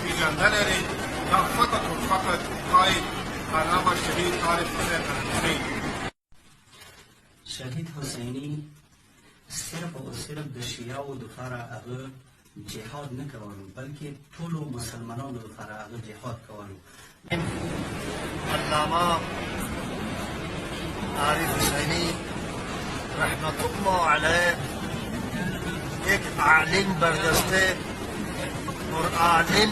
پیژندن لري دا فقط و فقط قائد علامه شهید عارف حسین الحسیني. شهید حسیني صرف او صرف د شیعو دپاره هغه جهاد نه کولو بلکې ټولو مسلمانانو دپاره هغه جهاد کولو. علامه عارف حسیني رحمت الله علیه یک عالم برجسته اور عالم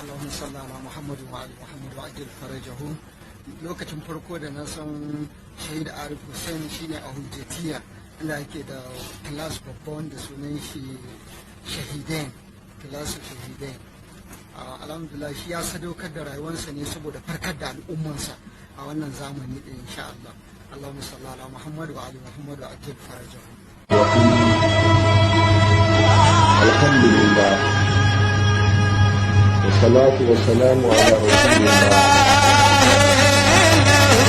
Allahumma salli ala Muhammad wa ali Muhammad wa ajil farajahu. Lokacin farko da na san Shahid Arif Hussein shine a Hujjatiya inda ake da class babba wanda sunan shi Shahidain, class Shahidain. Alhamdulillah shi ya sadaukar da rayuwarsa ne saboda farkar da al'ummansa a wannan zamani din insha Allah. Allahumma salli ala Muhammad wa ali Muhammad wa ajil farajahu. الحمد لله والصلاة والسلام على رسول الله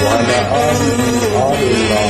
وعلى آله آل الله.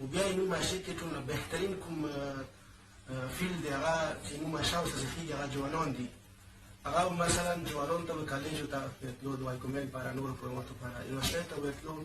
وبیا یې نوم عاشق کې ټول بهترین کوم فیلډ دی هغه چې نوم عشاو څخه خېږي هغه جوانان دي. هغه مثلا جوانان ته به کالجو ته تلو د وایکومل لپاره نورو پروماتو لپاره یونیورسټۍ ته به تلو.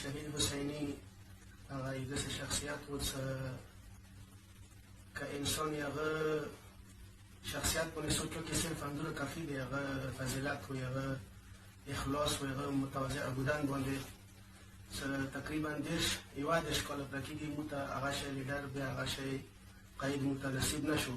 شهید حسیني هغه یو داسې شخصیت و چې که انسان یې هغه شخصیت باندې سوچ وکړي صرف همدومره کافي دی. هغه فضیلت و هغه اخلاص و هغه متواضع بودن باندې تقریبا 11 کاله پوره کېږي موږ ته هغه شی لیډر بیا هغه شی قید موږ ته نصیب نه شو.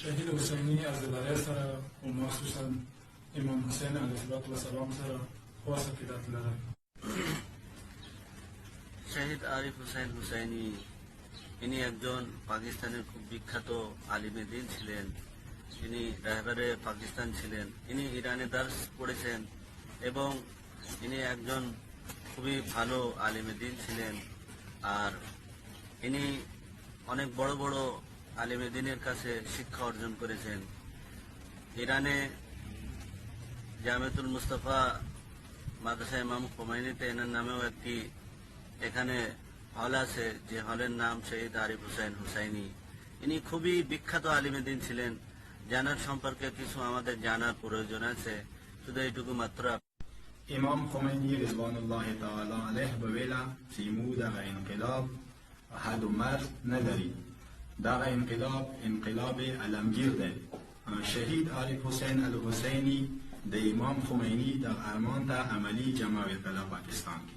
شهید حسیني عزیزالله سره او مخصوصا امام حسین علیه السلام سره خاص عقیدت لرم. শহীদ আরিফ হুসাইন হুসাইনি ইনি একজন পাকিস্তানের খুব বিখ্যাত আলিমে দিন ছিলেন. ইনি রাহবারে পাকিস্তান ছিলেন. ইনি ইরানে দার্স পড়েছেন এবং ইনি একজন খুবই ভালো আলিমে দিন ছিলেন. আর ইনি অনেক বড় বড় আলিমে দিনের কাছে শিক্ষা অর্জন করেছেন. ইরানে জামিয়াতুল মুস্তাফা মাদ্রাসা ইমাম খোমেনিতে এনার নামেও একটি এখানে হল আছে যে হলের নাম শহীদ আরিফ হুসাইন হুসাইনি. ইনি খুবই বিখ্যাত আলিমে দিন ছিলেন. জানার সম্পর্কে কিছু আমাদের জানার প্রয়োজন আছে, শুধু এইটুকু মাত্র. امام خمینی رضوان الله تعالی علیه به ویلا چې موږ دغه انقلاب حد و مرز نداري. دغه انقلاب علمگیر دی. شهید عارف حسین الحسینی د امام خمینی د ارمان ته عملی جمع کړه پاکستان کې.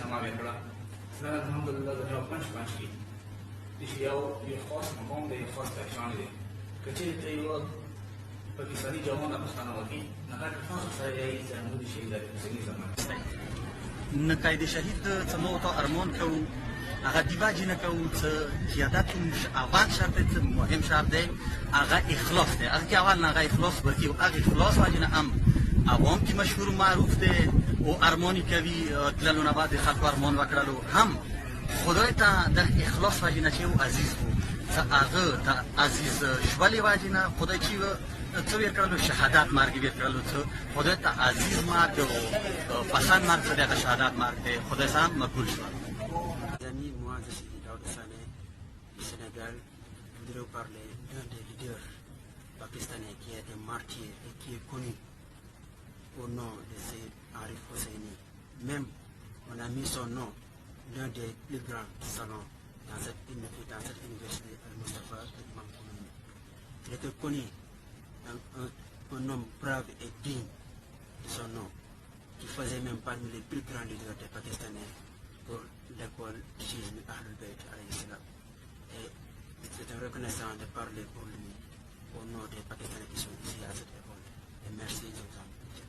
نامه کړه. سره الحمدلله د پنځ کی د شیاو یو خاص مقام دی، خاص پہچان دی. کچې ته یو پاکستانی جوان افغانستان وکی نه کار سره یې زموږ شهید عارف حسیني زمانه نه قاید شهید څه مو ته ارمان کوو هغه دیواجی نه کوو څه قیادت اول شرط څه مهم شرط دی هغه اخلاص دی. هغه اول نه هغه اخلاص ورکی او هغه اخلاص واجنه هم عوام کی مشهور معروف دی او ارمانی کوي تللو نه بعد خلکو ارمان وکړلو هم خدای ته د اخلاص واجنه چې او عزیز وو هغه د عزیز ژوولې واجې نه خدای چې څه ویې کړلو شهادت مرګ ویې کړلو څه خدای ته عزیز مرګ او پسند مرګ څه دی هغه شهادت مرګ دی خدای سره هم مقبول شول. Moi, je suis Daoud Sané du Sénégal. Je voudrais vous parler d'un des leaders pakistanais qui a été martyr et qui est connu au nom de Seyyid Arif Hosseini. Même on a mis son nom d'un des plus grands salons dans cette université Al-Mustafa de Imam Khomeini. Il était connu, un homme brave et digne de son nom, qui faisait même parmi les plus grands leaders des Pakistanais pour l'école du schisme Ahlul Bayt alayhi salam. Et c'est un reconnaissant de parler pour lui au nom des Pakistanais qui sont ici à cette école. Et merci de vous en prie.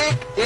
1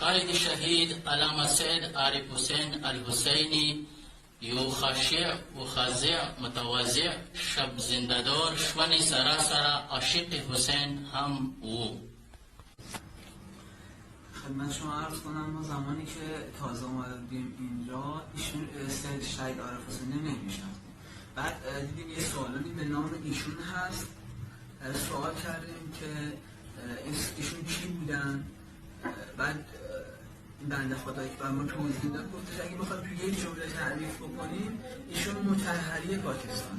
Quaid الشهيد علامة Syed Arif Hussain Al-Hussaini you خاشع و خاضع متواضع شب زنده‌دار شون سراسر عاشق حسین هم او. خدمت شما عرض کنم ما زمانی که تازه اومده بودیم اینجا ایشون سید شهید عارف حسینی نمی‌شناختیم. بعد دیدیم یه سوالی به نام ایشون هست، سوال کردیم که ایشون کی بودن. بعد بنده خدایی که ما توضیح داد گفتش اگه بخواد توی یک جمله تعریف بکنیم ایشون مطهری Pakistan.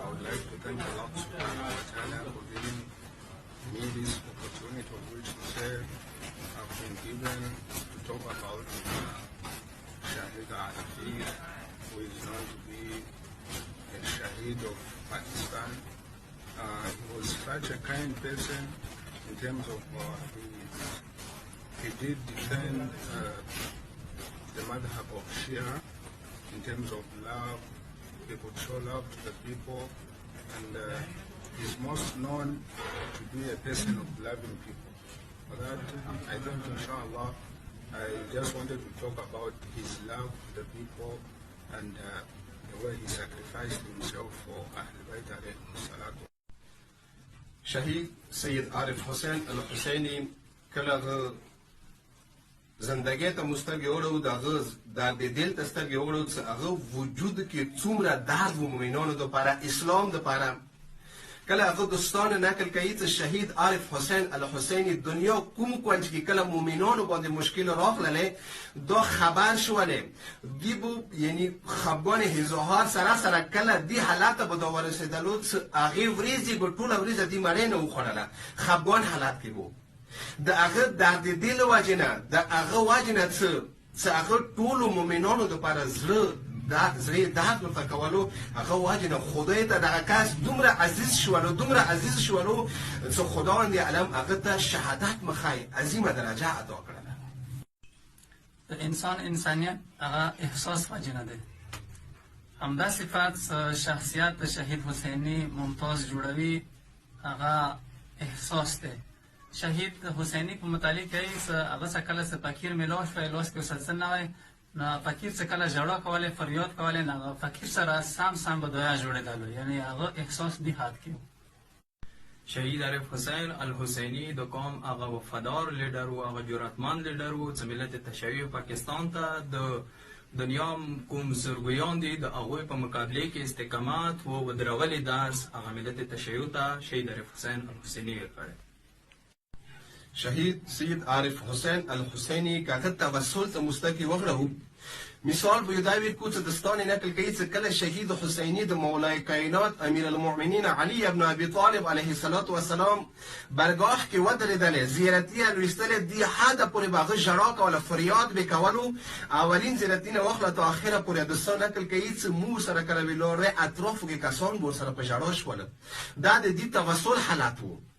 I would like to thank Allah subhanahu wa ta'ala for giving me this opportunity of which to say I've been given to talk about Shahid Arifi, who is known to be a Shahid of Pakistan. He was such a kind person in terms of he did defend the madhab of Shia in terms of love. He would show love to the people, and he's most known to be a person of loving people. For that, I think, inshallah, I just wanted to talk about his love to the people and the way he sacrificed himself for Ahlul Bayt alayhi salatu. شهید سید عارف حسین الحسینی کله زندگی ته مسترګې وړو د دل ته سترګې وړو چې هغه وجود کې څومره درد و مؤمنانو دپاره اسلام دپاره کله هغه دوستان نقل کوي چې شهید عارف حسین الحسیني دنیا کوم کونج کې کله مؤمنانو باندې مشکل راغله دا خبر شوله دی بو یعنی خفګان هزار سره کله دی حالت به دا ورسېدلو چې هغه ورځي به ټوله ورځ دی مړې نه وخوړله خفګان حالت کې وو د هغه درد دل وجنه د هغه وجنه چې هغه ټولو مؤمنانو لپاره زړه درد ورته کولو هغه وجنه خدای ته دغه کس دومره عزیز شولو چې خداوند علم هغه ته شهادت مخای عظیمه درجه عطا کړله انسان انسانیت هغه احساس وجنه ده همدا صفات شخصیت شهید حسینی ممتاز جوړوي هغه احساس ده شهید حسینی په متعلق ایس هغه سکله س فقیر ملاش په لاس کې وسلسل نه وای نه فقیر سکله جړه کوله فریاد کوله نه فقیر سره سام به دعا جوړېدل یعنی هغه احساس دی حد کې شهید عارف حسین الحسینی د قوم هغه وفادار لیډر او هغه جرأتمند لیډر و چې ملت تشیع پاکستان ته د دنیا کوم زرګیان دي د هغوی په مقابله کې استقامت و ودرولې داس هغه ملت تشیع ته شهید عارف حسین الحسینی کړی شهید سید عارف حسین الحسینی که هغه توسل ته مستقی وغړو مثال به دا وی کو چې دستان نقل کوي چې کله شهید حسینی د مولای کائنات امیر المؤمنین علی ابن ابي طالب علیه الصلاۃ والسلام برگاه کې ودرېدل زیارتي لوستل دی حد پورې باغ جړا کوله فریاد وکولو اولین زیارتینه واخله ته اخره پورې دستان نقل کوي چې مو سره کړه ویلوره اطراف کې کسان ور سره په جړا شول دا د دې توسل حالت وو